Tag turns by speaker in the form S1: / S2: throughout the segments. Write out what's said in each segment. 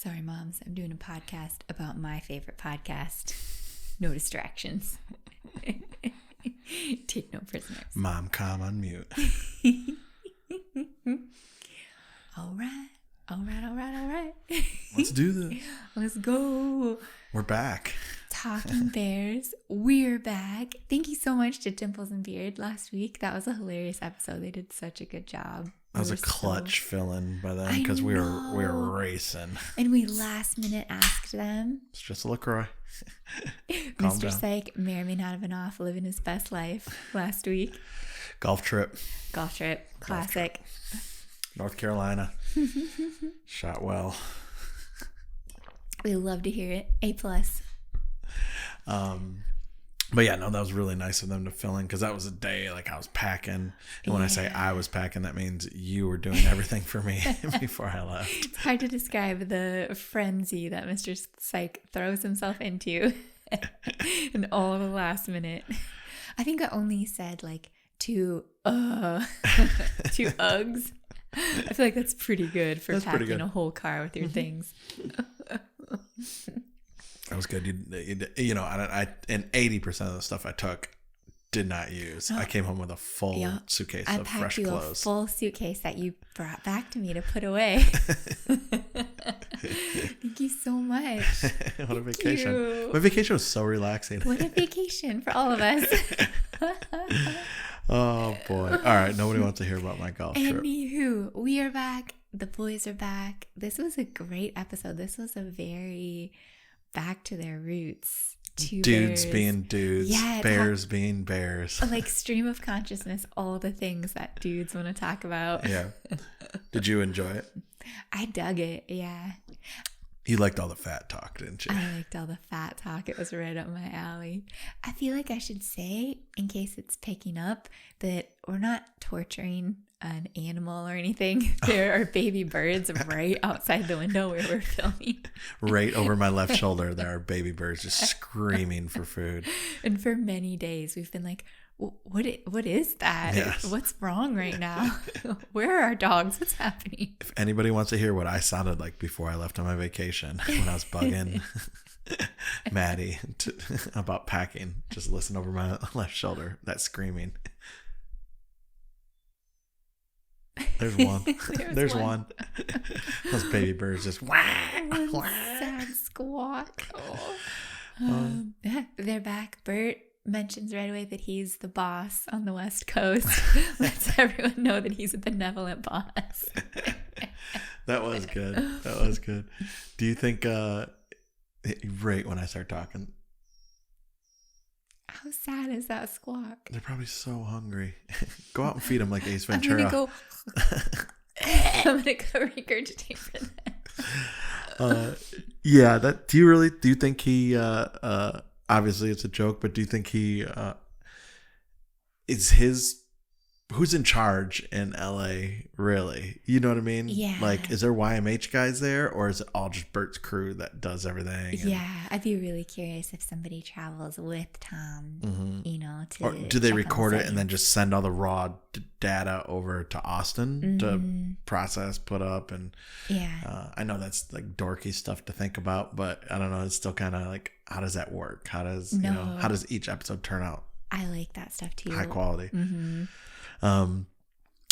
S1: Sorry, moms. I'm doing a podcast about my favorite podcast. No distractions. Take no prisoners.
S2: Mom, calm on mute.
S1: All right.
S2: Let's do this.
S1: Let's go.
S2: We're back.
S1: Talking Bears. We're back. Thank you so much to Dimples and Beard last week. That was a hilarious episode. They did such a good job.
S2: That was a clutch fill-in by then because we were racing.
S1: And we last minute asked them.
S2: It's just a LaCroix.
S1: Mr. Psych may or may not have been off living his best life last week.
S2: Golf trip.
S1: Classic.
S2: North Carolina. Shot well.
S1: We love to hear it. A+.
S2: But yeah, no, that was really nice of them to fill in because that was a day like I was packing. And when I say I was packing, that means you were doing everything for me before I left.
S1: It's hard to describe the frenzy that Mr. Psych throws himself into in all the last minute. I think I only said like two Uggs. I feel like that's pretty good for packing a whole car with your things.
S2: That was good. You know, and 80% of the stuff I took did not use. I came home with a full suitcase of fresh clothes. I packed you a full
S1: suitcase that you brought back to me to put away. Thank you so much.
S2: What a vacation. My vacation was so relaxing.
S1: What a vacation for all of us.
S2: Oh, boy. All right. Nobody wants to hear about my golf trip.
S1: Anywho, we are back. The boys are back. This was a great episode. This was a very back to their roots.
S2: Dudes being dudes. Yeah, bears being bears.
S1: Like stream of consciousness, all the things that dudes want to talk about.
S2: Yeah. Did you enjoy it?
S1: I dug it. Yeah.
S2: You liked all the fat talk, didn't you?
S1: I liked all the fat talk. It was right up my alley. I feel like I should say, in case it's picking up, that we're not torturing an animal or anything. There are baby birds right outside the window where we're filming.
S2: Right over my left shoulder, there are baby birds just screaming for food.
S1: And for many days, we've been like, what is that?
S2: Yes.
S1: What's wrong right now? Where are our dogs? What's happening?
S2: If anybody wants to hear what I sounded like before I left on my vacation, when I was bugging Maddie about packing, just listen over my left shoulder, that screaming. There's one. There's one. Those baby birds just
S1: sad squawk. Yeah, they're back. Bert mentions right away that he's the boss on the West Coast. Lets everyone know that he's a benevolent boss.
S2: That was good. Do you think right when I start talking,
S1: how sad is that squawk?
S2: They're probably so hungry. Go out and feed them like Ace Ventura.
S1: I'm gonna go regurgitate for that.
S2: Yeah. Do you think he? Obviously, it's a joke, but do you think he is his? Who's in charge in LA? Really? You know what I mean?
S1: Yeah.
S2: Like, is there YMH guys there, or is it all just Bert's crew that does everything?
S1: Yeah, I'd be really curious if somebody travels with Tom. You know, to
S2: or do they record it and then just send all the raw data over to Austin to process, put up, and I know that's like dorky stuff to think about, but I don't know. It's still kind of like, how does that work? How does how does each episode turn out?
S1: I like that stuff too.
S2: High quality.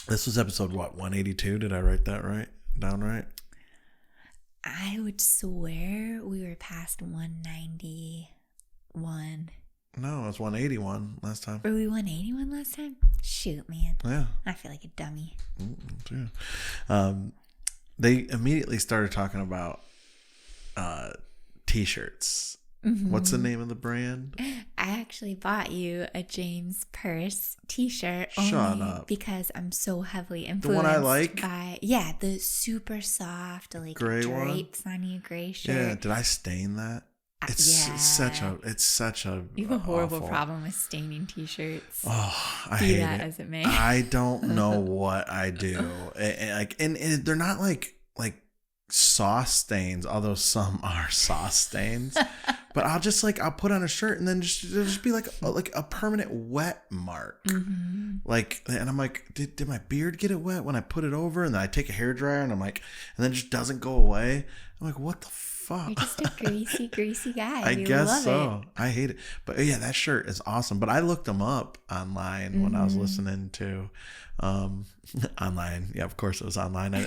S2: This was episode 182. Did I write that down right?
S1: I would swear we were past 191.
S2: No, it was 181 last time.
S1: Were we 181 last time? Shoot, man. Yeah. I feel like a dummy.
S2: They immediately started talking about t-shirts. What's the name of the brand?
S1: I actually bought you a James Purse t-shirt because I'm so heavily influenced.
S2: The one I like?
S1: By the super soft like
S2: gray
S1: drapes on you gray shirt.
S2: Yeah, did I stain that? It's such a
S1: you have a horrible problem with staining t-shirts.
S2: Oh, I hate
S1: that
S2: it.
S1: As it may.
S2: I don't know what I do. And they're not like sauce stains, although some are sauce stains. But I'll put on a shirt and then it'll just be like a permanent wet mark. And I'm like, did my beard get it wet when I put it over? And then I take a hairdryer and I'm like, and then it just doesn't go away. I'm like, what the fuck?
S1: You're just a greasy guy.
S2: I
S1: We
S2: guess
S1: love
S2: so.
S1: it.
S2: I hate it. But yeah, that shirt is awesome. But I looked them up online when I was listening to online. Yeah, of course it was online. I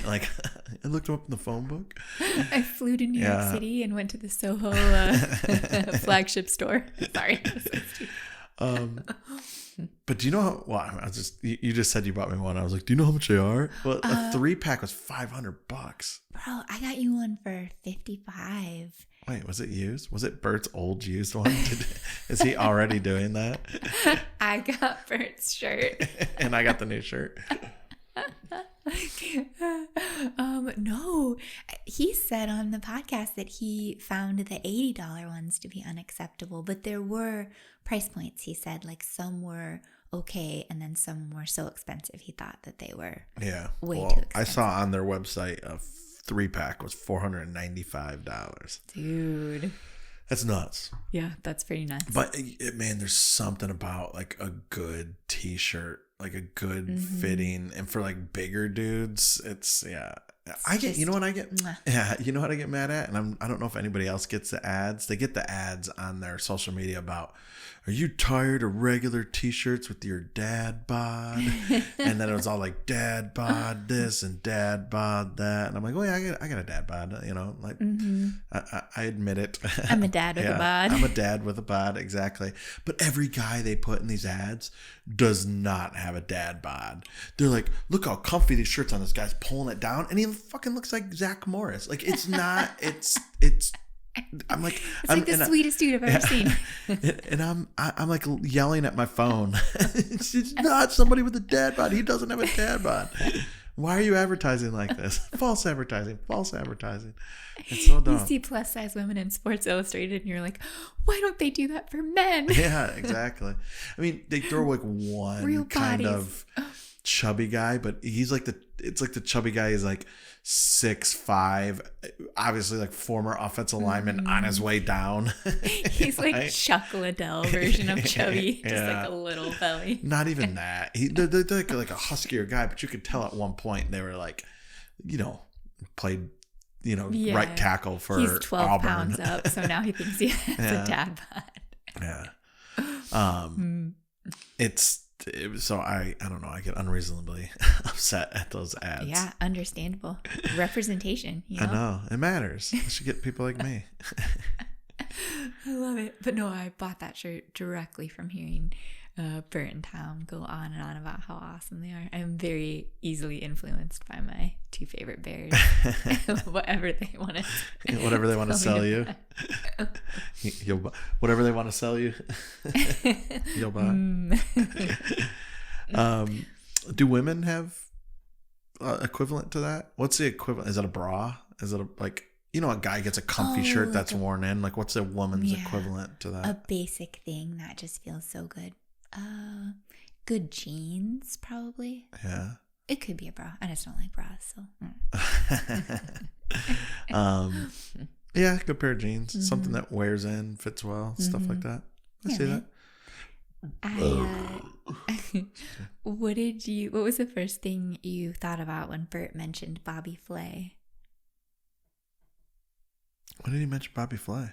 S2: looked them up in the phone book.
S1: I flew to New York City and went to the Soho flagship store. Sorry.
S2: But do you know how, well, I was just, you just said you bought me one. I was like, do you know how much they are? Well, a 3-pack was $500.
S1: Bro, I got you one for $55.
S2: Wait, was it used? Was it Bert's old used one? Is he already doing that?
S1: I got Bert's shirt.
S2: And I got the new shirt.
S1: No, he said on the podcast that he found the $80 ones to be unacceptable, but there were price points. He said like some were okay and then some were so expensive he thought that they were way too expensive. I saw
S2: on their website a 3-pack was $495.
S1: Dude,
S2: that's nuts.
S1: Yeah, that's pretty nuts.
S2: But man, there's something about like a good t-shirt, like a good fitting, and for like bigger dudes, it's you know what I get mad at, and I don't know if anybody else gets the ads. They get the ads on their social media about, are you tired of regular t-shirts with your dad bod? And then it was all like dad bod this and dad bod that, and I'm like, oh yeah, I got a dad bod, you know, like I admit it.
S1: I'm a dad with a bod.
S2: I'm a dad with a bod, exactly. But every guy they put in these ads does not have a dad bod. They're like, look how comfy these shirts on this guy's pulling it down, and he fucking looks like Zach Morris. Like it's not. It's. I'm like,
S1: it's like the sweetest dude I've ever seen.
S2: And I'm like yelling at my phone. It's not somebody with a dad bod. He doesn't have a dad bod. Why are you advertising like this? False advertising. It's so dumb.
S1: You see plus size women in Sports Illustrated and you're like, why don't they do that for men?
S2: Yeah, exactly. I mean, they throw like one
S1: real
S2: kind
S1: bodies.
S2: of chubby guy, but it's like the chubby guy is like 6'5", obviously like former offensive lineman on his way down.
S1: He's like Chuck Liddell version of chubby, just like a little belly.
S2: Not even that. They're like a huskier guy, but you could tell at one point they were like, played, right tackle for Auburn. He's 12
S1: pounds up, so now he thinks he has a dad bod.
S2: Yeah. So I don't know. I get unreasonably upset at those ads.
S1: Yeah, understandable. Representation. You know?
S2: I know. It matters. I should get people like me.
S1: I love it. But no, I bought that shirt directly from hearing Bert and Tom go on and on about how awesome they are. I'm very easily influenced by my two favorite bears. Whatever they want to
S2: sell you. Whatever they want to sell you. You'll buy. Do women have equivalent to that? What's the equivalent? Is it a bra? Is it a guy gets a comfy shirt that's worn in? Like, what's a woman's equivalent to that?
S1: A basic thing that just feels so good. Good jeans, probably.
S2: Yeah.
S1: It could be a bra. I just don't like bras, so.
S2: Yeah, good pair of jeans. Something that wears in, fits well, stuff like that. I see that.
S1: What was the first thing you thought about when Bert mentioned Bobby Flay?
S2: When did he mention Bobby Flay?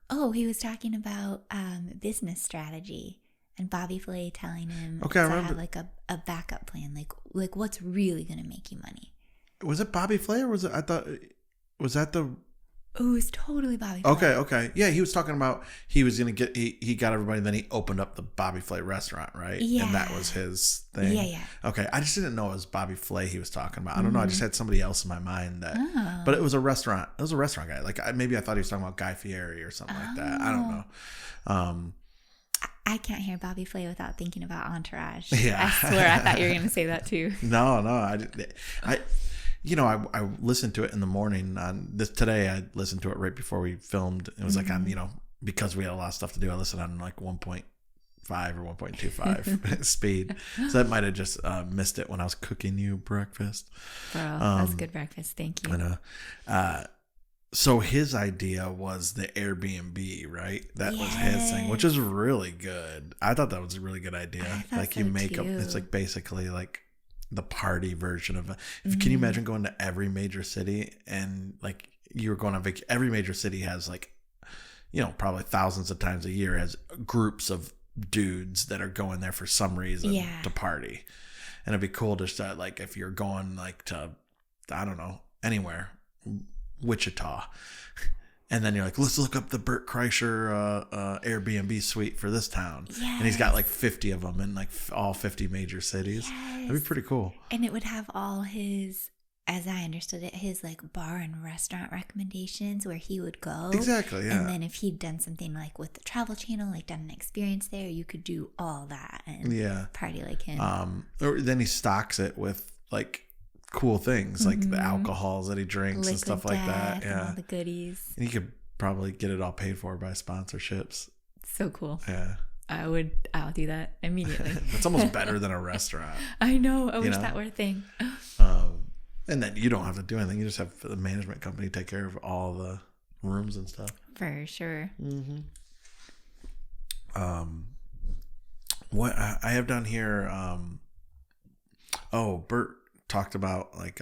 S1: Oh, he was talking about business strategy and Bobby Flay telling him
S2: I remember.
S1: Have like a backup plan, like what's really going to make you money.
S2: Was it Bobby Flay or was that the...
S1: Oh, it was totally Bobby Flay.
S2: Okay. Yeah, he was talking about he was going to get, he got everybody, then he opened up the Bobby Flay restaurant, right?
S1: Yeah.
S2: And that was his thing.
S1: Yeah.
S2: Okay, I just didn't know it was Bobby Flay he was talking about. I don't know, I just had somebody else in my mind that, but it was a restaurant. It was a restaurant guy. Like maybe I thought he was talking about Guy Fieri or something like that. I don't know.
S1: I can't hear Bobby Flay without thinking about Entourage.
S2: Yeah.
S1: I swear I thought you were going to say that too.
S2: No, I listened to it in the morning on this today. I listened to it right before we filmed. It was like on, because we had a lot of stuff to do, I listened on like 1.5 or 1.25 speed. So that might have just missed it when I was cooking you breakfast.
S1: Bro, that's good breakfast. Thank you.
S2: I know. So his idea was the Airbnb, right? That was his thing, which is really good. I thought that was a really good idea. Like you make up, it's like basically like the party version of can you imagine going to every major city and like you were going on vacation. Every major city has like, probably thousands of times a year has groups of dudes that are going there for some reason to party. And it'd be cool to start, like, if you're going like to, I don't know, anywhere, Wichita, and then you're like, let's look up the Bert Kreischer Airbnb suite for this town. Yes. And he's got like 50 of them in like all 50 major cities. Yes. That'd be pretty cool.
S1: And it would have all his, as I understood it, his like bar and restaurant recommendations where he would go.
S2: Exactly, yeah.
S1: And then if he'd done something like with the Travel Channel, like done an experience there, you could do all that and party like him.
S2: Or then he stocks it with like cool things, like the alcohols that he drinks Liquid and stuff like that. Yeah.
S1: And all the goodies.
S2: And he could probably get it all paid for by sponsorships.
S1: So cool.
S2: Yeah.
S1: I'll do that immediately.
S2: It's almost better than a restaurant.
S1: I know. I wish that were a thing.
S2: And then you don't have to do anything. You just have the management company take care of all the rooms and stuff.
S1: For sure.
S2: Mm-hmm. What I have down here, Bert talked about like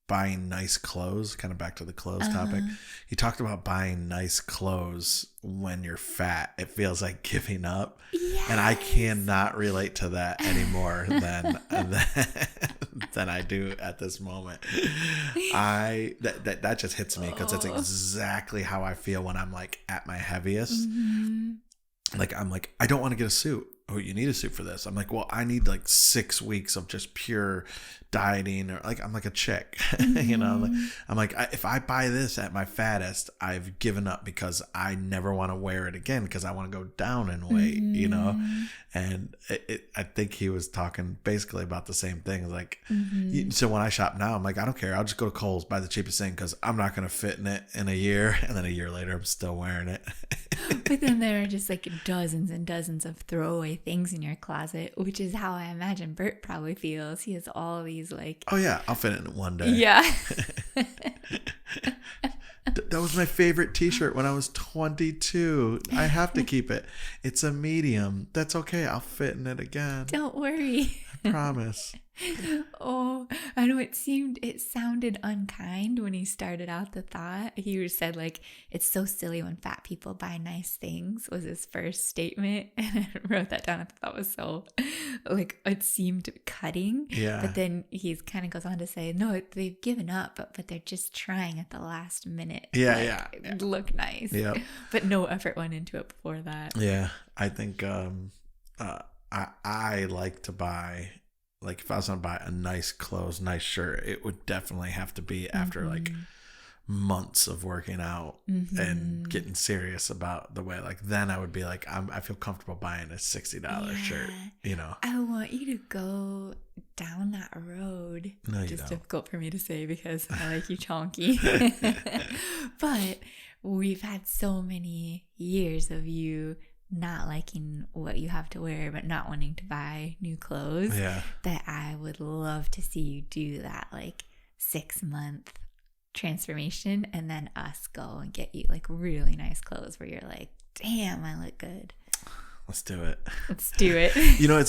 S2: buying nice clothes, kind of back to the clothes topic. He talked about buying nice clothes when you're fat. It feels like giving up. Yes. And I cannot relate to that anymore than I do at this moment. That just hits me because it's exactly how I feel when I'm like at my heaviest. Mm-hmm. Like I'm like, I don't want to get a suit. Oh, you need a suit for this. I'm like, well, I need like 6 weeks of just pure dieting, or like I'm like a chick, mm-hmm. I'm like if I buy this at my fattest, I've given up because I never want to wear it again because I want to go down in weight, mm-hmm. And I think he was talking basically about the same thing. Like, mm-hmm. So when I shop now, I'm like, I don't care. I'll just go to Kohl's, buy the cheapest thing because I'm not going to fit in it in a year. And then a year later, I'm still wearing it.
S1: But then there are just like dozens and dozens of throwaway things in your closet, which is how I imagine Bert probably feels. He has all these like,
S2: oh yeah, I'll fit it in one day.
S1: Yeah.
S2: That was my favorite t-shirt when I was 22. I have to keep it. It's a medium. That's okay. I'll fit in it again.
S1: Don't worry.
S2: I promise.
S1: Oh, I know it sounded unkind when he started out the thought. He said like, it's so silly when fat people buy nice things was his first statement. And I wrote that down. I thought that was so like, it seemed cutting.
S2: Yeah.
S1: But then he kind of goes on to say, no, they've given up, but they're just trying at the last minute.
S2: Yeah.
S1: Look nice.
S2: Yeah.
S1: But no effort went into it before that.
S2: Yeah. I think I like to buy, like if I was going to buy a nice clothes, nice shirt, it would definitely have to be after mm-hmm. like months of working out mm-hmm. and getting serious about the way. Like then I would be like, I feel comfortable buying a $60 shirt,
S1: I want you to go down that road.
S2: No, you
S1: Just
S2: don't.
S1: difficult for me to say because I like you chonky. But we've had so many years of you not liking what you have to wear but not wanting to buy new clothes that I would love to see you do that like 6-month transformation and then us go and get you like really nice clothes where you're like, damn, I look good.
S2: Let's do it. It's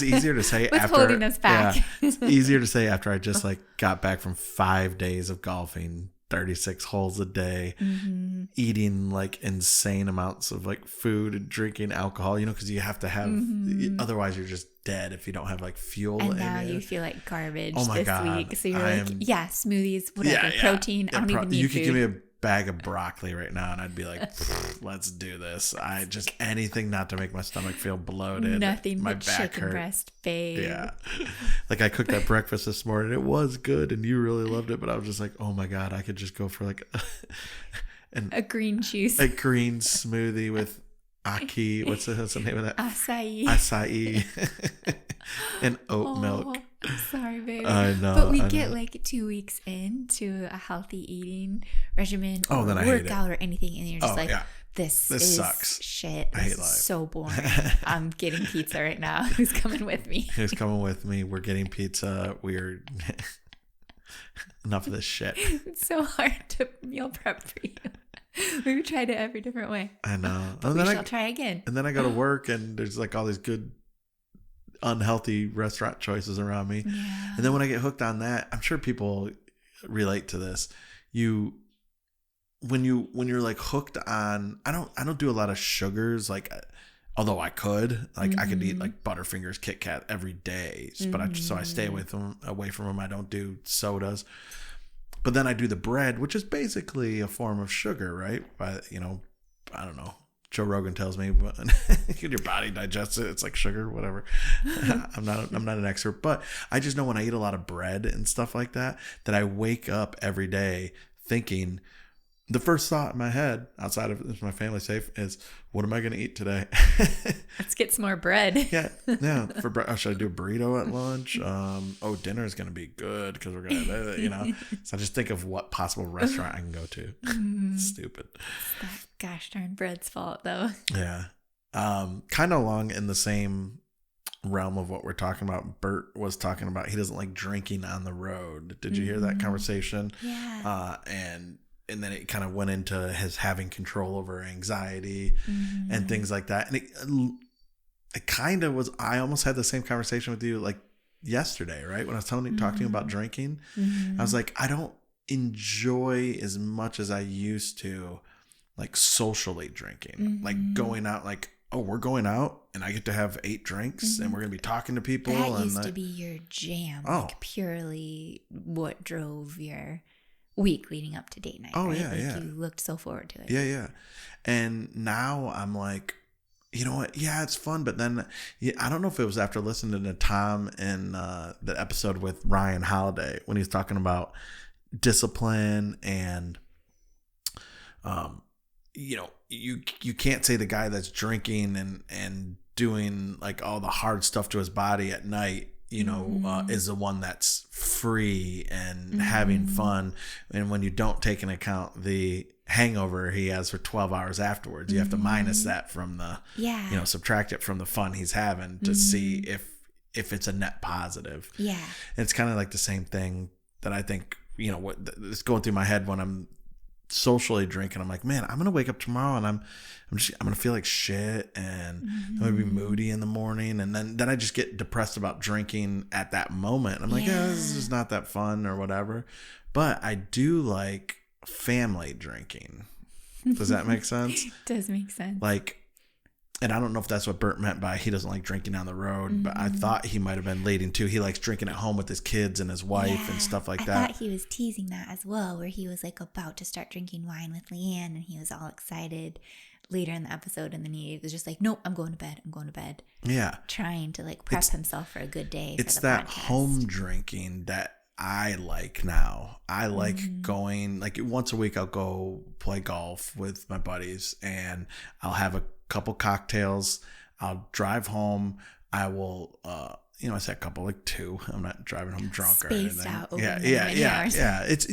S2: easier to say
S1: What's
S2: after
S1: holding us back?
S2: Yeah, it's easier to say after I just like got back from 5 days of golfing, 36 holes a day, mm-hmm. eating like insane amounts of like food and drinking alcohol, because you have to have, mm-hmm. otherwise you're just dead if you don't have like fuel.
S1: And now you feel like garbage
S2: God.
S1: Week. So you're smoothies, whatever, protein. I don't even need
S2: you
S1: food.
S2: Could give me a bag of broccoli right now and I'd be like, let's do this. I just anything not to make my stomach feel bloated.
S1: Nothing
S2: my
S1: but
S2: back
S1: chicken
S2: hurt.
S1: breast, babe.
S2: Yeah. Like I cooked that breakfast this morning. It was good and you really loved it, but I was just like, oh my God, I could just go for like
S1: a green juice.
S2: A green smoothie with what's the name of that? Acai. And oat milk.
S1: I'm sorry, baby.
S2: I know.
S1: But we get like 2 weeks into a healthy eating regimen or
S2: then I
S1: workout or anything, and you're just this
S2: sucks.
S1: Shit.
S2: I hate
S1: life.
S2: life.
S1: So boring. I'm getting pizza right now. Who's coming with me?
S2: We're getting pizza. We're enough of this shit.
S1: It's so hard to meal prep for you. We've tried it every different way.
S2: I know.
S1: But we shall try again.
S2: And then I go to work and there's like all these good unhealthy restaurant choices around me.
S1: Yeah.
S2: And then when I get hooked on that, I'm sure people relate to this. You when you're like hooked on, I don't do a lot of sugars, like, although I could, like, I could eat like Butterfingers, Kit Kat every day, but I stay away from them. I don't do sodas, but then I do the bread, which is basically a form of sugar, right? But I don't know. Joe Rogan tells me, but your body digests it. It's like sugar, whatever. I'm not an expert, but I just know when I eat a lot of bread and stuff like that, that I wake up every day thinking, the first thought in my head, outside of is my family safe, is what am I going to eat today?
S1: Let's get some more bread.
S2: Yeah. For bread, should I do a burrito at lunch? Dinner is going to be good because we're going to, So I just think of what possible restaurant I can go to. It's stupid.
S1: It's that gosh darn bread's fault, though.
S2: Yeah. Kind of along in the same realm of what we're talking about. Bert was talking about he doesn't like drinking on the road. Did you hear that conversation?
S1: Yeah.
S2: And then it kind of went into his having control over anxiety and things like that. And it kind of was, I almost had the same conversation with you like yesterday, right? When I was talking to you about drinking, I was like, I don't enjoy as much as I used to, like socially drinking, like going out, like, oh, we're going out and I get to have 8 drinks and we're going to be talking to people.
S1: That used to be your jam. Like purely what drove your week leading up to date night.
S2: Oh,
S1: right?
S2: Yeah.
S1: You looked so forward to it.
S2: Yeah. And now I'm like, you know what? Yeah, it's fun. But then I don't know if it was after listening to Tom in the episode with Ryan Holiday when he's talking about discipline and, you can't say the guy that's drinking and doing like all the hard stuff to his body at night, is the one that's free and having fun. And when you don't take into account the hangover he has for 12 hours afterwards, you have to minus that from the, subtract it from the fun he's having to see if it's a net positive.
S1: Yeah.
S2: And it's kind of like the same thing that I think, what it's going through my head when I'm socially drinking. I'm like, man, I'm gonna wake up tomorrow and I'm gonna feel like shit and I'm gonna be moody in the morning, and then I just get depressed about drinking at that moment. I'm like, this is just not that fun or whatever. But I do like family drinking. Does that make sense?
S1: It does make sense.
S2: Like, and I don't know if that's what Bert meant by he doesn't like drinking on the road, but I thought he might have been leading to he likes drinking at home with his kids and his wife and stuff like that.
S1: I thought he was teasing that as well, where he was like about to start drinking wine with Leanne and he was all excited later in the episode, and then he was just like, nope, I'm going to bed. Yeah. Trying to like prep himself for a good day.
S2: It's that podcast. Home drinking that I like now. I like going, like once a week I'll go play golf with my buddies and I'll have a couple cocktails. I'll drive home. I will, I said a couple, like 2. I'm not driving home drunk or anything.
S1: Out over
S2: Yeah. It's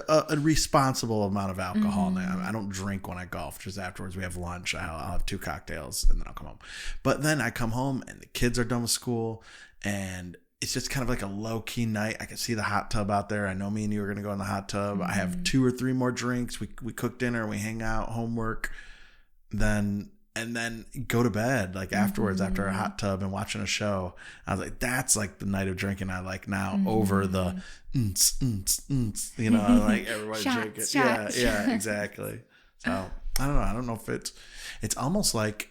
S2: a responsible amount of alcohol now. I don't drink when I golf. Just afterwards we have lunch. I'll have 2 cocktails and then I'll come home. But then I come home and the kids are done with school and it's just kind of like a low key night. I can see the hot tub out there. I know me and you are going to go in the hot tub. I have 2 or 3 more drinks. We cook dinner, we hang out, homework, and then go to bed like afterwards after a hot tub and watching a show. I was like, that's like the night of drinking I like now over the like everybody drinking. Yeah, exactly. So I don't know. I don't know if it's almost like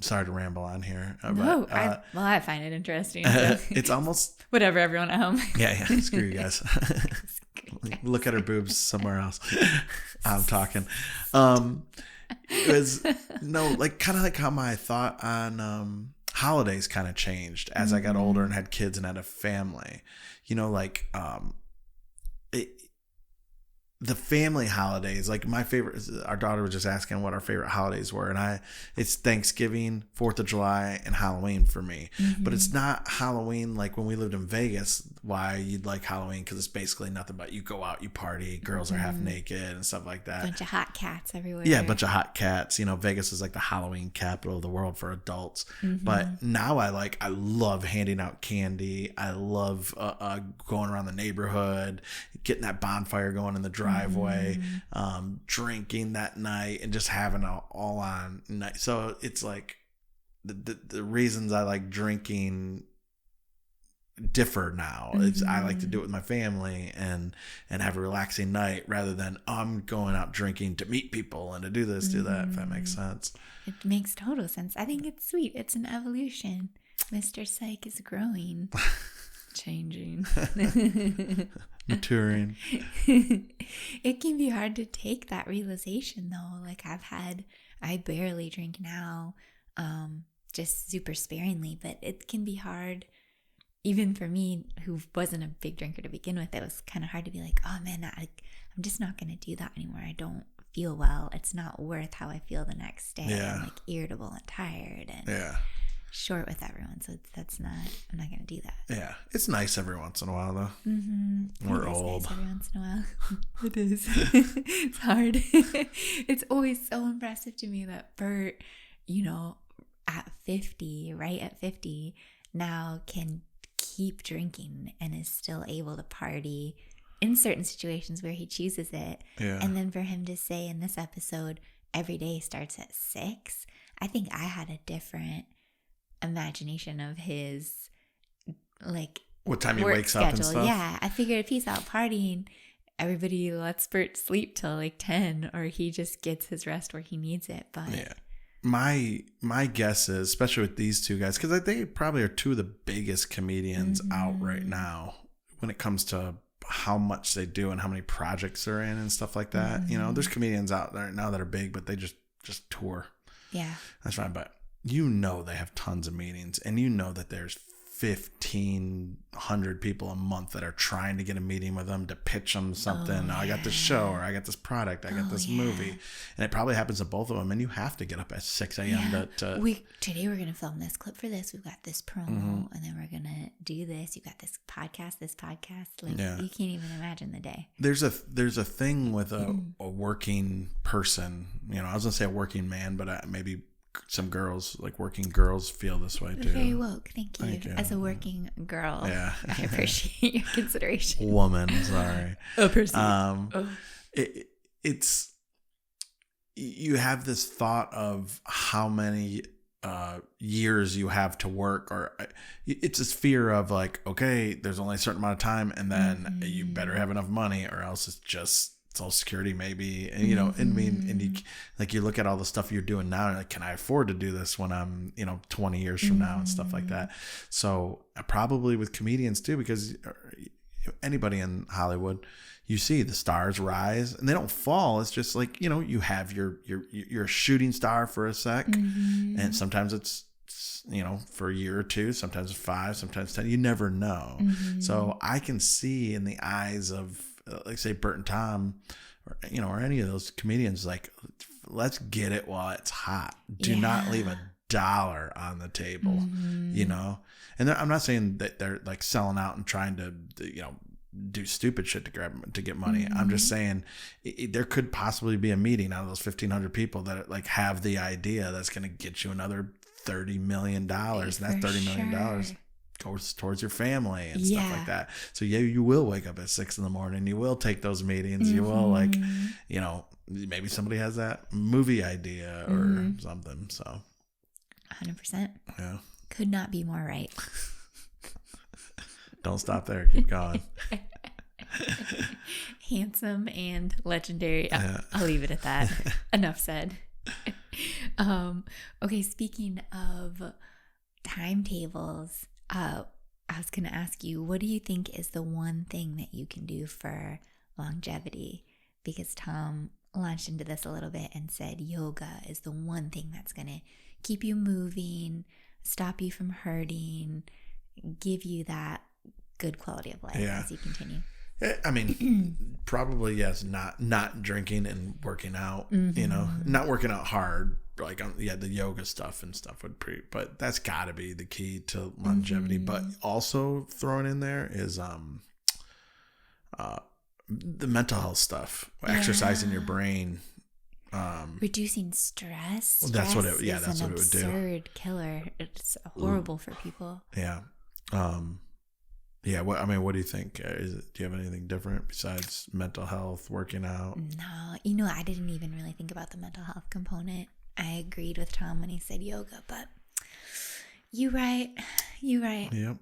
S2: sorry to ramble on here.
S1: No, I find it interesting.
S2: It's almost
S1: whatever, everyone at home.
S2: Yeah. Screw you guys. Look at her boobs somewhere else. I'm talking. It was kind of like how my thought on holidays kind of changed as I got older and had kids and had a family. The family holidays, like my favorite, our daughter was just asking what our favorite holidays were. And it's Thanksgiving, 4th of July, and Halloween for me. But it's not Halloween like when we lived in Vegas, why you'd like Halloween, because it's basically nothing but you go out, you party, girls are half naked and stuff like that.
S1: Bunch of hot cats everywhere.
S2: Yeah, a bunch of hot cats. Vegas is like the Halloween capital of the world for adults. But now I love handing out candy. I love going around the neighborhood, getting that bonfire going in the driveway, drinking that night and just having an all on night. So it's like the reasons I like drinking differ now. I like to do it with my family and have a relaxing night rather than I'm going out drinking to meet people and to do this, do that, if that makes sense.
S1: It makes total sense. I think it's sweet. It's an evolution. Mr. Psych is growing, changing,
S2: maturing.
S1: It can be hard to take that realization though. Like I barely drink now, just super sparingly, but it can be hard. Even for me, who wasn't a big drinker to begin with, it was kind of hard to be like, oh man, I'm just not going to do that anymore. I don't feel well. It's not worth how I feel the next day.
S2: Yeah.
S1: I'm like irritable and tired and short with everyone. So I'm not going to do that.
S2: Yeah. It's nice every once in a while though.
S1: Mm-hmm.
S2: We're old.
S1: Nice every once in a while. It is. It's hard. It's always so impressive to me that Bert, at 50, right at 50, now can keep drinking and is still able to party in certain situations where he chooses it.
S2: Yeah.
S1: And then for him to say in this episode, every day starts at 6, I think I had a different imagination of his, like,
S2: what time he
S1: work
S2: wakes
S1: schedule.
S2: up and stuff.
S1: Yeah, I figured if he's out partying, everybody lets Bert sleep till like 10, or he just gets his rest where he needs it. But
S2: yeah. My guess is, especially with these two guys, because they probably are two of the biggest comedians out right now when it comes to how much they do and how many projects they're in and stuff like that. There's comedians out there now that are big, but they just tour.
S1: Yeah,
S2: that's fine. But they have tons of meetings, and that there's 1,500 people a month that are trying to get a meeting with them to pitch them something. I got this show, or I got this product, I got this movie, and it probably happens to both of them. And you have to get up at 6 a.m.
S1: Today we're gonna film this clip for this. We've got this promo, and then we're gonna do this. You got this podcast. Like you can't even imagine the day.
S2: There's a thing with a working person. I was gonna say a working man, but maybe some girls, like working girls, feel this way too.
S1: Very woke. Thank you. As a working girl,
S2: yeah,
S1: I appreciate your consideration.
S2: Woman, sorry.
S1: A person.
S2: It's you have this thought of how many years you have to work, or it's this fear of like, okay, there's only a certain amount of time, and then you better have enough money, or else it's just Social Security maybe, and you look at all the stuff you're doing now, and like, can I afford to do this when I'm 20 years from now and stuff like that. So probably with comedians too, because anybody in Hollywood, you see the stars rise and they don't fall. It's just like, you have you're a shooting star for a sec, and sometimes it's for a year or two, sometimes it's 5, sometimes 10, you never know. So I can see in the eyes of like say Bert and Tom, or any of those comedians, like, let's get it while it's hot. Do not leave a dollar on the table, And I'm not saying that they're like selling out and trying to, do stupid shit to get money. I'm just saying there could possibly be a meeting out of those 1,500 people that like have the idea that's going to get you another $30 million, and that $30 million goes towards your family and stuff like that. So you will wake up at 6 a.m. You will take those meetings. You will maybe somebody has that movie idea or something. So
S1: 100%.
S2: Yeah.
S1: Could not be more right.
S2: Don't stop there. Keep going.
S1: Handsome and legendary. I'll leave it at that. Enough said. Okay, speaking of timetables, I was going to ask you, what do you think is the one thing that you can do for longevity? Because Tom launched into this a little bit and said yoga is the one thing that's going to keep you moving, stop you from hurting, give you that good quality of life as you continue.
S2: I mean, probably yes, not drinking and working out, not working out hard. Like, the yoga stuff and stuff but that's got to be the key to longevity. But also thrown in there is the mental health stuff, exercising your brain,
S1: reducing stress.
S2: That's what it. Yeah, that's what it would do.
S1: Absurd killer. It's horrible for people.
S2: Yeah. Yeah. What do you think? Do you have anything different besides mental health, working out?
S1: No, I didn't even really think about the mental health component. I agreed with Tom when he said yoga, but you're right. You're right.
S2: Yep.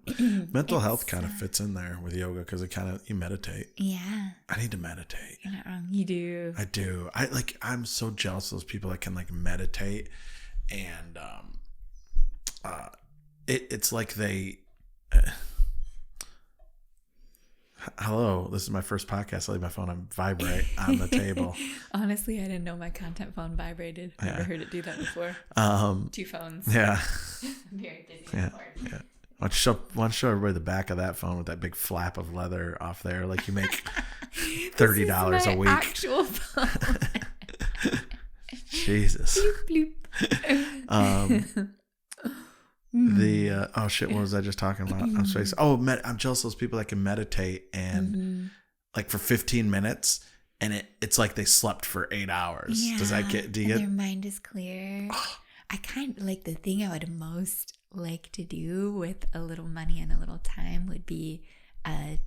S2: Mental health kind of fits in there with yoga because you meditate.
S1: Yeah.
S2: I need to meditate.
S1: You're not wrong. You do.
S2: I do. I'm so jealous of those people that can like meditate and it's like they hello, this is my first podcast. I leave my phone on vibrate on the table.
S1: Honestly, I didn't know my content phone vibrated. I've never heard it do that before. 2 phones.
S2: Yeah.
S1: I'm very busy.
S2: Yeah. Why don't you show everybody the back of that phone with that big flap of leather off there, like you make $30 a week.
S1: Actual phone.
S2: Jesus.
S1: Bloop, bloop.
S2: Oh shit, what was I just talking about? I'm jealous of those people that can meditate and like for 15 minutes and it's like they slept for 8 hours.
S1: Yeah,
S2: do you get
S1: their mind is clear? I kind of like the thing I would most like to do with a little money and a little time would be a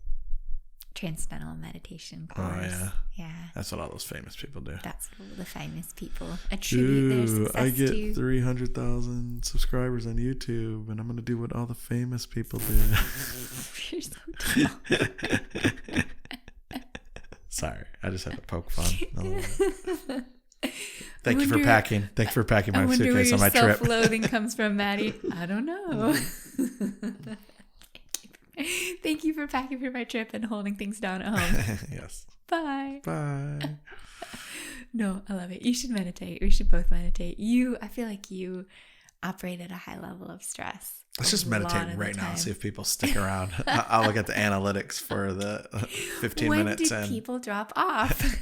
S1: transcendental meditation course.
S2: Oh yeah.
S1: Yeah.
S2: That's what all those famous people do.
S1: That's what the famous people attribute their success
S2: I get
S1: to.
S2: 300,000 subscribers on YouTube and I'm going to do what all the famous people do.
S1: You're so dumb.
S2: Sorry, I just had to poke fun. Thank you for packing my suitcase on my trip. I wonder where your
S1: self-loathing comes from, Maddie. I don't know. Thank you for packing for my trip and holding things down at home.
S2: Yes.
S1: Bye.
S2: Bye.
S1: No, I love it. You should meditate. We should both meditate. I feel like you operate at a high level of stress.
S2: Let's just meditate right now and see if people stick around. I'll look at the analytics for the 15 minutes.
S1: When did people drop off?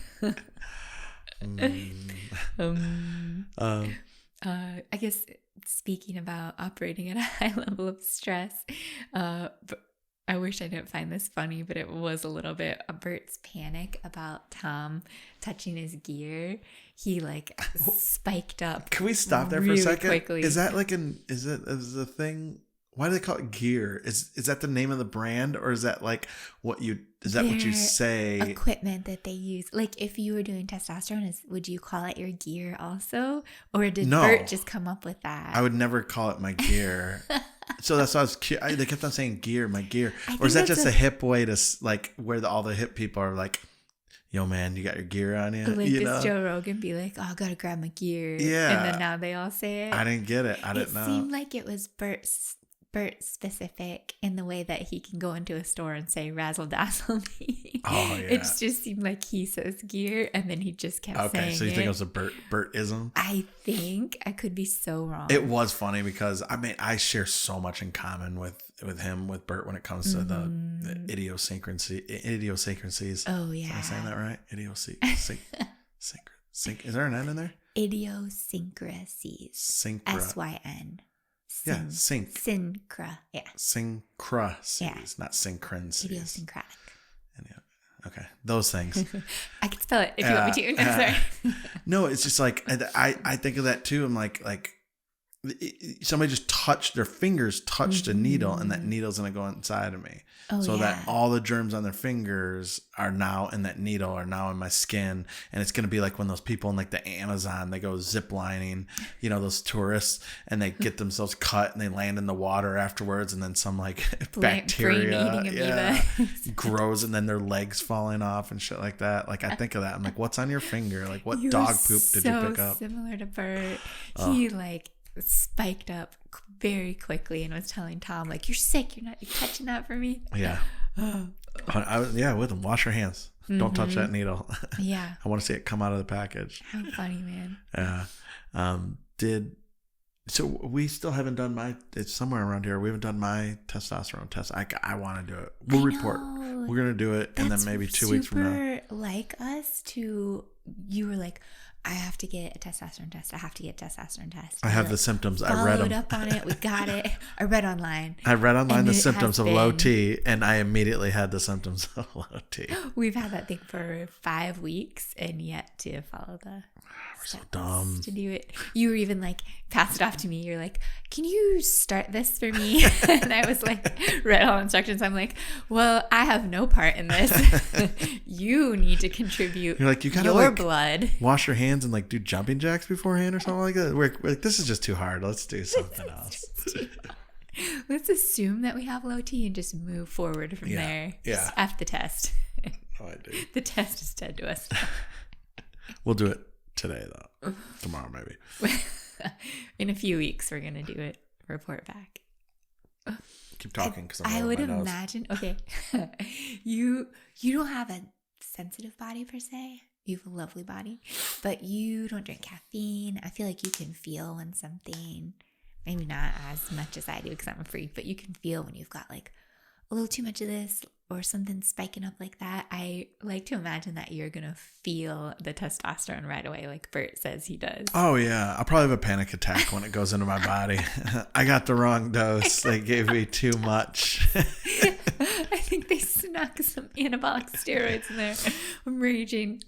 S1: I guess speaking about operating at a high level of stress, I wish I didn't find this funny, but it was a little bit. Bert's panic about Tom touching his gear. He like spiked up.
S2: Can we stop there for a second?
S1: Quickly.
S2: Is that like is a thing? Why do they call it gear? Is that the name of the brand, or is that like what you say?
S1: Equipment that they use. Like if you were doing testosterone, would you call it your gear also, or did Bert just come up with that?
S2: I would never call it my gear. So that's why they kept on saying gear, my gear, or is that just a hip way to like where all the hip people are like, yo man, you got your gear on you?
S1: Like does Joe Rogan be like, oh, I gotta grab my gear?
S2: Yeah.
S1: And then now they all say it.
S2: I didn't get it. I didn't know. It
S1: seemed like it was Bert specific in the way that he can go into a store and say razzle dazzle me.
S2: Oh yeah.
S1: It just seemed like he says gear and then he just kept saying it.
S2: Okay, so you think it was a Bert-ism?
S1: I think. I could be so wrong.
S2: It was funny because I share so much in common with Bert when it comes to the idiosyncrasies.
S1: Oh yeah.
S2: Am I saying that right? Is there an N in there?
S1: Idiosyncrasies. SYN.
S2: Yeah,
S1: Syncra. Yeah.
S2: Syncrasies,
S1: yeah.
S2: Not synchronsies.
S1: Idiosyncratic.
S2: Okay, those things.
S1: I can spell it if you want me to. I'm sorry.
S2: No, it's just like I think of that too. I'm like somebody just touched a needle, and that needle's gonna go inside of me. That all the germs on their fingers are now in that needle, are now in my skin, and it's gonna be like when those people in like the Amazon, they go zip lining, those tourists, and they get themselves cut and they land in the water afterwards, and then some like bacteria grows, and then their legs falling off and shit like that. Like I think of that, I'm like, what's on your finger? Like what dog poop did you pick up?
S1: Similar to Bert, he like spiked up very quickly and was telling Tom like, you're sick, you're touching that for me.
S2: Yeah. With him, wash your hands. Don't touch that needle.
S1: Yeah.
S2: I want to see it come out of the package.
S1: How funny, man.
S2: Yeah. So we still haven't done it's somewhere around here. We haven't done my testosterone test. I want to do it. We'll report. We're going to do it. And then maybe 2 weeks from now.
S1: Like us you were like, I have to get a testosterone test. I have to get a testosterone test.
S2: I have the symptoms. I read them.
S1: Followed up on it. We got it. I read online
S2: the symptoms of low T, and I immediately had the symptoms of low T.
S1: We've had that thing for 5 weeks and yet to follow the
S2: we're so dumb
S1: to do it. You were even like, passed it off to me. You're like, can you start this for me? And I was like, read all instructions. I'm like, well, I have no part in this. You need to contribute.
S2: You're like, you gotta
S1: your blood.
S2: Wash your hands and like do jumping jacks beforehand or something like that. We're like, this is just too hard. Let's do something else.
S1: Let's assume that we have low T and just move forward from there.
S2: Yeah.
S1: Just F the test.
S2: Oh, I do.
S1: The test is dead to us.
S2: We'll do it today, though. Tomorrow, maybe.
S1: In a few weeks, we're going to do it. Report back.
S2: Keep talking because
S1: I would imagine. Okay. You don't have a sensitive body per se. You have a lovely body, but you don't drink caffeine. I feel like you can feel when something, maybe not as much as I do because I'm a freak, but you can feel when you've got like a little too much of this or something spiking up like that. I like to imagine that you're going to feel the testosterone right away, like Bert says he does.
S2: Oh, yeah. I'll probably have a panic attack when it goes into my body. I got the wrong dose. They gave me too much.
S1: I think they snuck some anabolic steroids in there. I'm raging.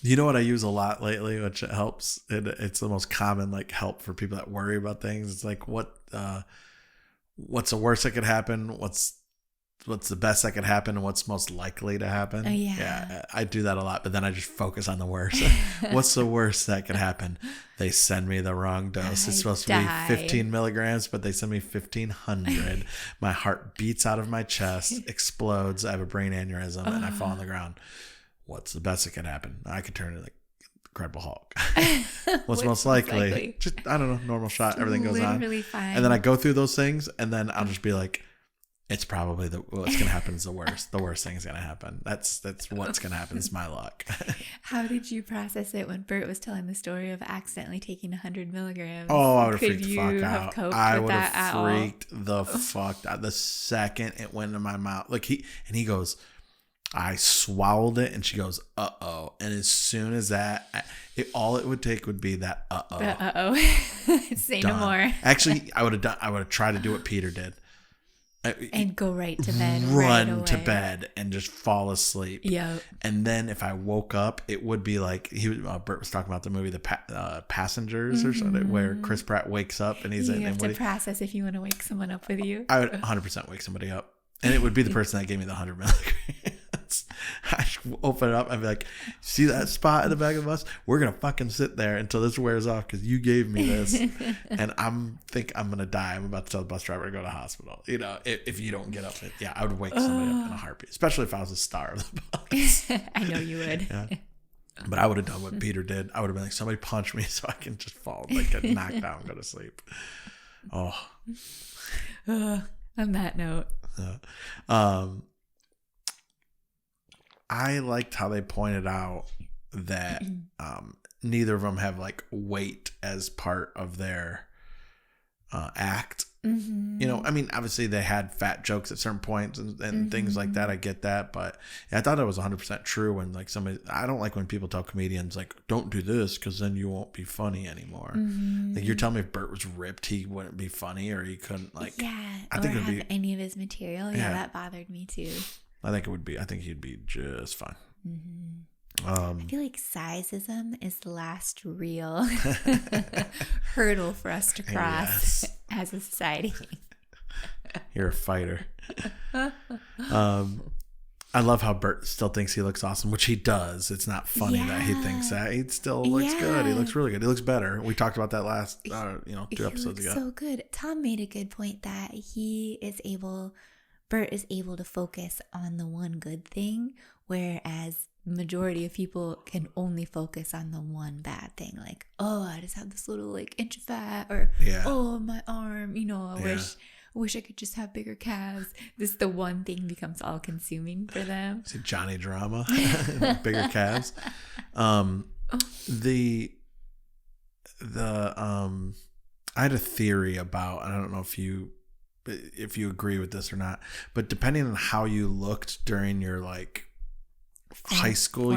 S2: You know what I use a lot lately, which helps? It's the most common like help for people that worry about things. It's like what's the worst that could happen? What's the best that could happen, and what's most likely to happen?
S1: Oh, yeah.
S2: I do that a lot, but then I just focus on the worst. What's the worst that could happen? They send me the wrong dose. It's supposed to be 15 milligrams, but they send me 1,500. My heart beats out of my chest, explodes. I have a brain aneurysm, and I fall on the ground. What's the best that could happen? I could turn into the Incredible Hulk. What's most likely? Just, I don't know, normal shot. Everything goes on.
S1: Fine.
S2: And then I go through those things, and then I'll just be like, it's probably what's going to happen is the worst. The worst thing is going to happen. That's what's going to happen. It's my luck.
S1: How did you process it when Bert was telling the story of accidentally taking 100 milligrams?
S2: Oh, I would have freaked the fuck out. I would have freaked the fuck out. The second it went into my mouth, like he goes, I swallowed it, and she goes, uh-oh. And as soon as that, all it would take would be that uh-oh.
S1: Say
S2: Done.
S1: no more.
S2: Actually, I would have tried to do what Peter did.
S1: And go right to bed.
S2: Run to bed and just fall asleep.
S1: Yeah.
S2: And then if I woke up, it would be like Bert was talking about the movie The Passengers or something, where Chris Pratt wakes up and he's
S1: you have to process if you want to wake someone up with you.
S2: I would 100% wake somebody up, and it would be the person that gave me the 100 milligrams. I open it up and be like, see that spot in the back of the bus? We're gonna fucking sit there until this wears off because you gave me this, and I'm gonna die. I'm about to tell the bus driver to go to the hospital. You know, if you don't get up, I would wake somebody up in a heartbeat, especially if I was a star of the bus.
S1: I know you would.
S2: Yeah. But I would have done what Peter did. I would have been like, somebody punch me so I can just fall, like get knocked out and go to sleep. Oh.
S1: On that note.
S2: I liked how they pointed out that neither of them have like weight as part of their act. Mm-hmm. You know, I mean, obviously they had fat jokes at certain points and things like that. I get that, but yeah, I thought it was 100% true. When like I don't like when people tell comedians like, don't do this because then you won't be funny anymore. Mm-hmm. Like you're telling me if Bert was ripped, he wouldn't be funny, or he couldn't like.
S1: Yeah,
S2: I think
S1: or have any of his material. Yeah, that bothered me too.
S2: I think he'd be just fine.
S1: Mm-hmm. I feel like sizeism is the last real hurdle for us to cross as a society.
S2: You're a fighter. I love how Bert still thinks he looks awesome, which he does. It's not funny that he thinks that. He still looks good. He looks really good. He looks better. We talked about that last, 2 episodes ago.
S1: So good. Tom made a good point that Bert is able to focus on the one good thing, whereas majority of people can only focus on the one bad thing. Like, oh, I just have this little like inch of fat, or oh, my arm, I wish I could just have bigger calves. The one thing becomes all consuming for them.
S2: See Johnny Drama, bigger calves. I had a theory about, I don't know if you agree with this or not, but depending on how you looked during your like high school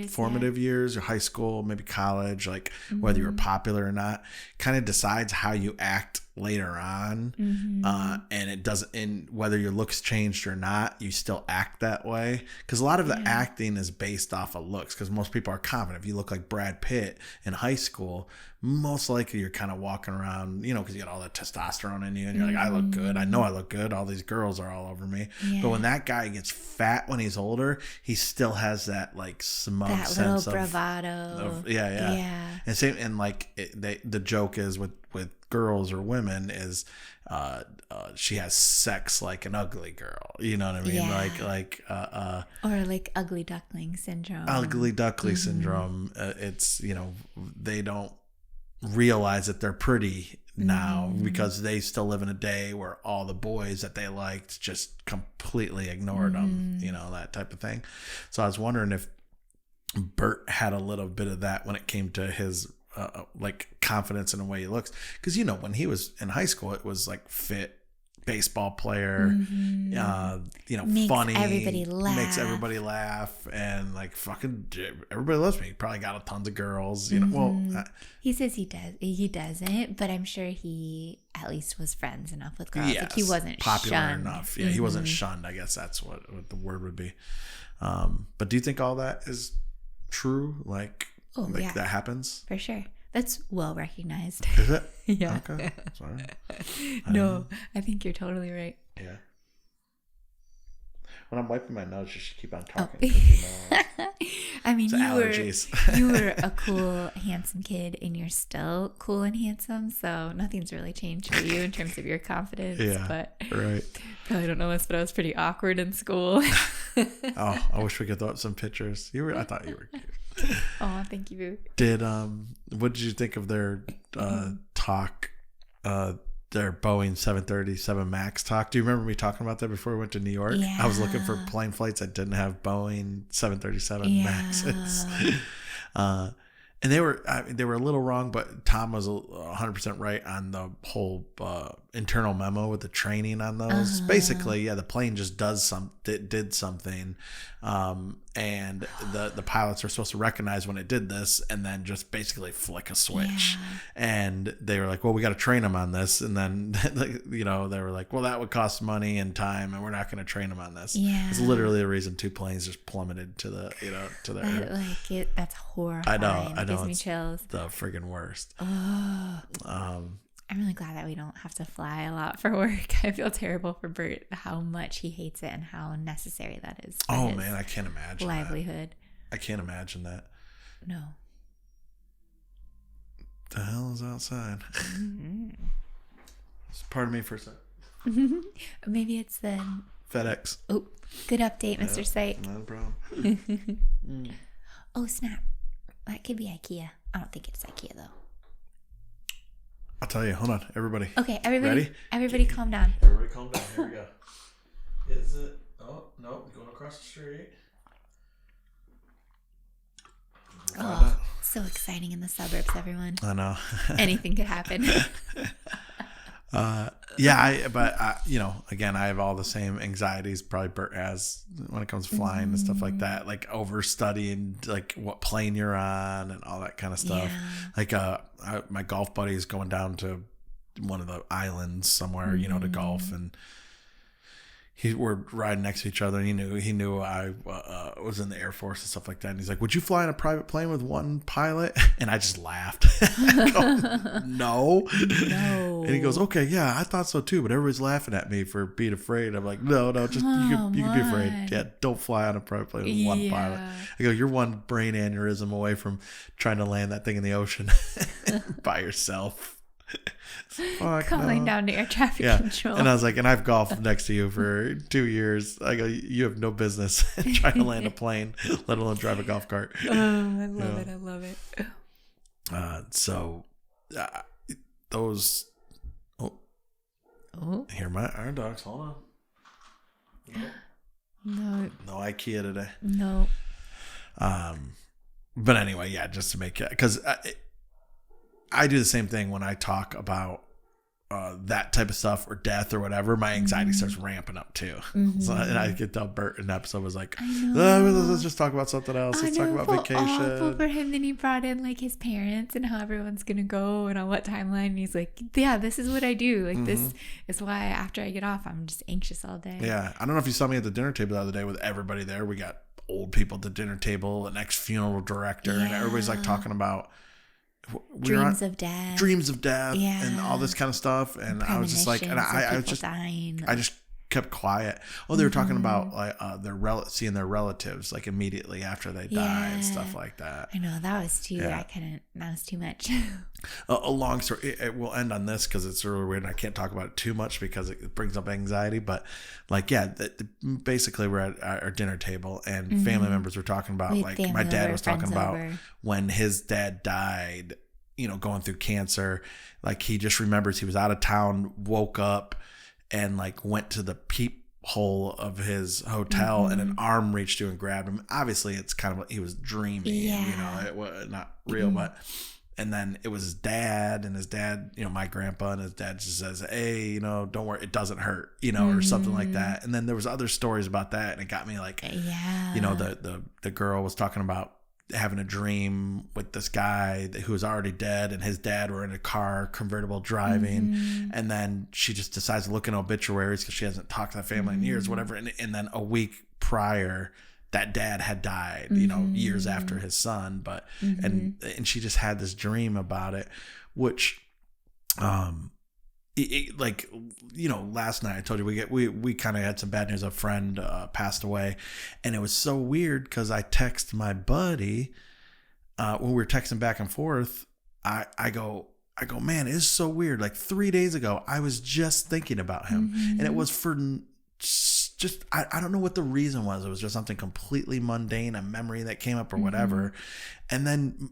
S2: formative years, or high school, maybe college, like whether you were popular or not, kind of decides how you act later on. And it doesn't, and whether your looks changed or not, you still act that way, because a lot of the acting is based off of looks, because most people are confident. If you look like Brad Pitt in high school, most likely you're kind of walking around, because you got all that testosterone in you, and you're like, I look good, I know I look good, all these girls are all over me. But when that guy gets fat when he's older, he still has that like smug sense
S1: little bravado
S2: of and same, and like the joke is with with girls or women is she has sex like an ugly girl. You know what I mean?
S1: Yeah. Or like ugly duckling syndrome.
S2: Ugly duckling syndrome. It's, they don't realize that they're pretty now because they still live in a day where all the boys that they liked just completely ignored them, that type of thing. So I was wondering if Bert had a little bit of that when it came to his like confidence in the way he looks, because when he was in high school, it was like fit baseball player,
S1: makes
S2: funny,
S1: makes
S2: everybody laugh, and like fucking everybody loves me. He probably got tons of girls, well,
S1: he says he doesn't, but I'm sure he at least was friends enough with girls.
S2: Yes,
S1: like he wasn't
S2: popular
S1: shunned.
S2: enough. He wasn't shunned. I guess that's what the word would be. But do you think all that is true? Like that happens?
S1: For sure. That's well recognized.
S2: Is it?
S1: Yeah.
S2: Okay. Sorry.
S1: No, I think you're totally right.
S2: Yeah. When I'm wiping my nose, you should keep on talking.
S1: I mean,
S2: allergies.
S1: you were a cool, handsome kid, and you're still cool and handsome. So nothing's really changed for you in terms of your confidence.
S2: Yeah.
S1: But
S2: right.
S1: Probably don't know this, but I was pretty awkward in school.
S2: Oh, I wish we could throw up some pictures. I thought you were cute.
S1: Oh, thank you.
S2: What did you think of their talk? Their Boeing 737 Max talk. Do you remember me talking about that before we went to New York?
S1: Yeah.
S2: I was looking for plane flights that didn't have Boeing 737 Maxes. And they were a little wrong, but Tom was 100% right on the whole internal memo with the training on those. Basically, the plane just did something, and the pilots were supposed to recognize when it did this, and then just basically flick a switch.
S1: Yeah.
S2: And they were like, "Well, we got to train them on this," and then they were like, "Well, that would cost money and time, and we're not going to train them on this."
S1: Yeah.
S2: It's literally the reason 2 planes just plummeted to the earth.
S1: That's horrifying.
S2: I know.
S1: It gives me chills.
S2: The friggin' worst.
S1: Oh. I'm really glad that we don't have to fly a lot for work. I feel terrible for Bert, how much he hates it and how necessary that is.
S2: Oh man, I can't imagine
S1: livelihood.
S2: That. I can't imagine that.
S1: No.
S2: The hell is outside? It's part of me for a sec.
S1: Maybe it's the
S2: FedEx.
S1: Oh, good update, Mr. Site.
S2: Not a problem.
S1: Oh snap! That could be Ikea. I don't think it's Ikea though.
S2: I'll tell you. Hold on, everybody.
S1: Okay, everybody.
S2: Ready?
S1: Everybody, calm down.
S2: Everybody, calm down. Here we go. Is it? Oh no, going across the street.
S1: Oh, so exciting in the suburbs, everyone.
S2: I know.
S1: Anything could happen.
S2: Again, I have all the same anxieties probably Bert has when it comes to flying and stuff like that, like overstudying like what plane you're on and all that kind of stuff.
S1: Yeah.
S2: Like my golf buddy is going down to one of the islands somewhere, to golf, and we're riding next to each other, and he knew I was in the Air Force and stuff like that. And he's like, "Would you fly in a private plane with one pilot?" And I just laughed. I go, no. And he goes, "Okay, yeah, I thought so too, but everybody's laughing at me for being afraid." I'm like, no, just you can be afraid. Yeah, don't fly on a private plane with one pilot. I go, "You're one brain aneurysm away from trying to land that thing in the ocean by yourself."
S1: Calling down to air traffic control.
S2: And I was like, and I've golfed next to you for 2 years. I go, you have no business trying to land a plane, let alone drive a golf cart.
S1: Oh, I love it. I love it.
S2: Those. Here, our dogs. Hold on.
S1: No
S2: Ikea today.
S1: No.
S2: But anyway, just to make it, because I do the same thing when I talk about that type of stuff or death or whatever. My anxiety starts ramping up too. So, and I could tell Bert in the episode was like, let's just talk about something else. Let's talk about vacation.
S1: Awful for him. Then he brought in like his parents and how everyone's gonna go and on what timeline. And he's like, yeah, this is what I do. Like this is why after I get off, I'm just anxious all day.
S2: Yeah, I don't know if you saw me at the dinner table the other day with everybody there. We got old people at the dinner table, an ex-funeral director, and everybody's like talking about
S1: dreams of death
S2: and all this kind of stuff. And I was just like, and I just kept quiet. Oh, they were talking about like seeing their relatives like immediately after they die and stuff like that.
S1: I know that was too. That was too much.
S2: A long story. It will end on this because it's really weird and I can't talk about it too much because it brings up anxiety. But like, basically we're at our dinner table and family members were talking about like my dad was talking about when his dad died, you know, going through cancer. Like he just remembers he was out of town, woke up and like went to the peephole of his hotel and an arm reached through and grabbed him. Obviously it's kind of, he was dreaming, you know, it was not real, but, and then it was his dad and his dad, you know, my grandpa, and his dad just says, hey, you know, don't worry, it doesn't hurt, you know, or something like that. And then there was other stories about that and it got me like, you know, the girl was talking about having a dream with this guy who was already dead and his dad were in a car convertible driving and then she just decides to look in obituaries because she hasn't talked to that family in years, whatever, and then a week prior that dad had died, you know, years after his son, but and she just had this dream about it, which like, you know, last night I told you we kind of had some bad news. A friend passed away, and it was so weird because I text my buddy when we were texting back and forth. I go, man, it is so weird. Like 3 days ago, I was just thinking about him, and it was for just I don't know what the reason was. It was just something completely mundane, a memory that came up or whatever, and then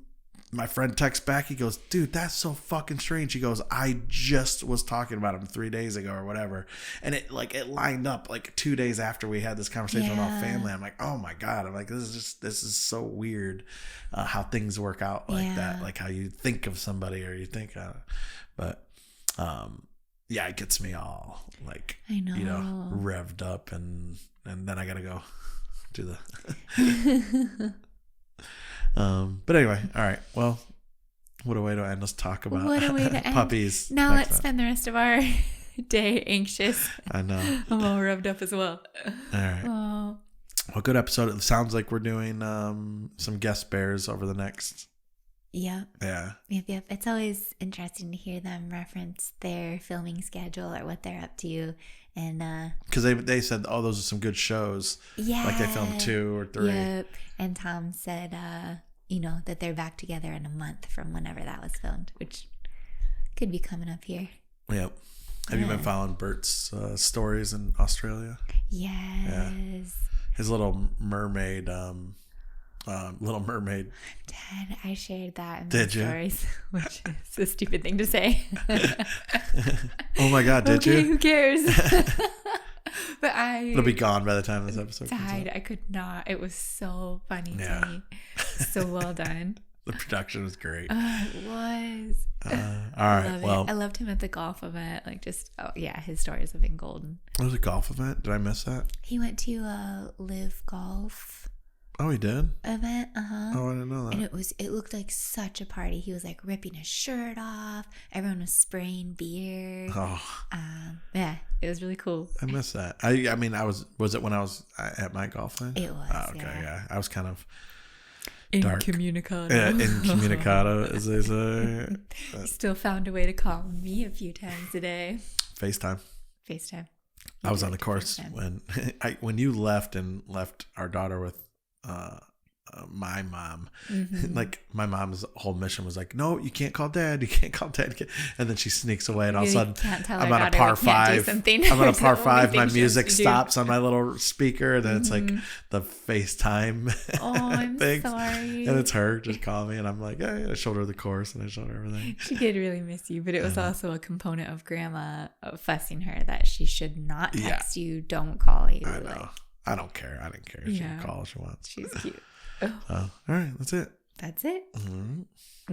S2: my friend texts back. He goes, dude, that's so fucking strange. He goes, I just was talking about him 3 days ago or whatever. And it lined up like 2 days after we had this conversation with our family. I'm like, oh my God. I'm like, this is so weird how things work out like that. Like how you think of somebody or you think, but yeah, it gets me all like, you know, revved up and then I got to go do the... But anyway, all right. Well, what a way to end. Let's talk about puppies.
S1: Now let's spend the rest of our day anxious.
S2: I know.
S1: I'm all revved up as well.
S2: All right. Oh. Well, good episode. It sounds like we're doing some guest bears over the next.
S1: Yep.
S2: Yeah.
S1: Yep. It's always interesting to hear them reference their filming schedule or what they're up to. And
S2: because they said, oh, those are some good shows.
S1: Yeah.
S2: Like they filmed 2 or 3.
S1: Yep. And Tom said, you know, that they're back together in a month from whenever that was filmed, which could be coming up here.
S2: Yep. Have you been following Bert's stories in Australia?
S1: Yes. Yeah.
S2: His Little Mermaid.
S1: Dad, I shared that in my stories, which is a stupid thing to say.
S2: Oh my God, did you?
S1: Who cares? But
S2: it'll be gone by the time this episode
S1: comes
S2: out.
S1: I could not. It was so funny to me. So well done.
S2: The production was great.
S1: It was.
S2: All right. Well,
S1: I loved him at the golf event. Like his stories have been golden.
S2: It was a golf event. Did I miss that?
S1: He went to Live Golf.
S2: Oh, he did?
S1: Event,
S2: Oh, I didn't know that.
S1: And it looked like such a party. He was like ripping his shirt off. Everyone was spraying beer.
S2: Oh.
S1: Yeah, it was really cool.
S2: I missed that. I mean, was it when I was at my golf thing?
S1: It was.
S2: Oh, okay, yeah. I was kind of
S1: dark. Incommunicado.
S2: Yeah, incommunicado, as they say.
S1: Still found a way to call me a few times a day.
S2: FaceTime.
S1: I
S2: was on the course when you left our daughter with my mom. Like my mom's whole mission was like, no, you can't call dad, and then she sneaks away and all of a sudden I'm on a par 5 my music stops on my little speaker and then it's like the FaceTime
S1: I'm
S2: thing.
S1: Sorry.
S2: And it's her just call me and I'm like, hey, I showed her the course and I showed her everything.
S1: She did really miss you, but it was also a component of grandma fussing her that she should not text you, don't call you.
S2: I know. I don't care. I didn't care. She can call if she wants.
S1: She's cute.
S2: All right. That's it.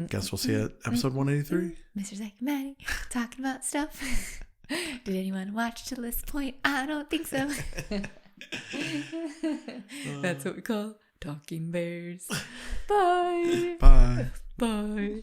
S2: Guess we'll see you at episode 183.
S1: Mr. Zach and Maddie talking about stuff. Did anyone watch to this point? I don't think so. That's what we call talking bears. Bye.
S2: Bye.
S1: Bye.